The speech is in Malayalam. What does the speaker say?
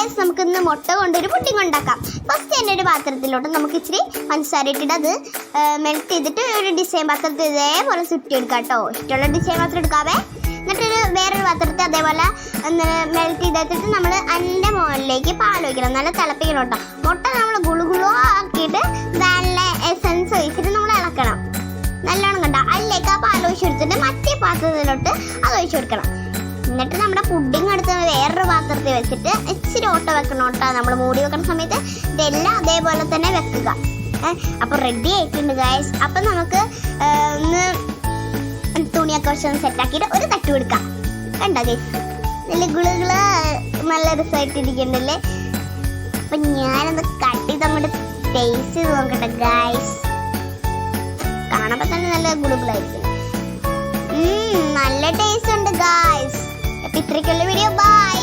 ഗൈസ് നമുക്ക് ഇന്ന് മുട്ട കൊണ്ടൊരു പുഡിംഗ് ഉണ്ടാക്കാം. ഫസ്റ്റ് തന്നെ ഒരു പാത്രത്തിലോട്ട് നമുക്ക് ഇച്ചിരി പഞ്ചസാര ഇട്ടിട്ട് അത് മെൽറ്റ് ചെയ്തിട്ട് ഒരു ഡിസൈൻ പാത്രത്തിൽ ഇതേപോലെ ചുറ്റിയെടുക്കാം കേട്ടോ. ഇഷ്ടമുള്ള ഡിസൈൻ പാത്രം എടുക്കാവേ. എന്നിട്ടൊരു വേറൊരു പാത്രത്തിൽ അതേപോലെ മെൽറ്റ് ചെയ്തെടുത്തിട്ട് നമ്മൾ അതിൻ്റെ മുകളിലേക്ക് പാൽ ഒഴിക്കണം. നല്ല തിളപ്പിക്കണം കേട്ടോ. മുട്ട നമ്മൾ ഗുളുഗുളു ആക്കിയിട്ട് നല്ല എസൻസ് ഒഴിച്ചിട്ട് നമ്മൾ ഇളക്കണം. നല്ലോണം കണ്ട അതിലേക്ക് ആ പാൽ ഒഴിച്ചെടുത്തിട്ട് മറ്റേ പാത്രത്തിലോട്ട് അത് ഒഴിച്ചു കൊടുക്കണം. എന്നിട്ട് നമ്മുടെ പുഡിംഗ് എടുത്ത് വേറൊരു പാത്രത്തിൽ വെച്ചിട്ട് ഇച്ചിരി ഓട്ട വെക്കണം കേട്ടോ. നമ്മൾ മൂടി വെക്കുന്ന സമയത്ത് ഇതെല്ലാം അതേപോലെ തന്നെ വെക്കുക. അപ്പോൾ റെഡി ആയിട്ടുണ്ട് ഗൈസ്. അപ്പം നമുക്ക് ഒന്ന് തുണിയൊക്കെ വെച്ചൊന്ന് സെറ്റാക്കിയിട്ട് ഒരു തട്ട് കൊടുക്കാം. കണ്ടോ ഗൈസ്, നല്ല ഗുളുകള നല്ല രസമായിട്ടിരിക്കണ്ടല്ലേ. അപ്പം ഞാനത് കട്ട് ചെയ്ത് അങ്ങോട്ട് ടേസ്റ്റ് ചെയ്ത് നോക്കട്ടെ ഗൈസ്. കാണുമ്പോൾ തന്നെ നല്ല ഗുളുകളായിരിക്കും. നല്ല ടേസ്റ്റ് ഉണ്ട് ഗൈസ്. ഇത്രയ്ക്കുള്ള വീഡിയോ. ബൈ.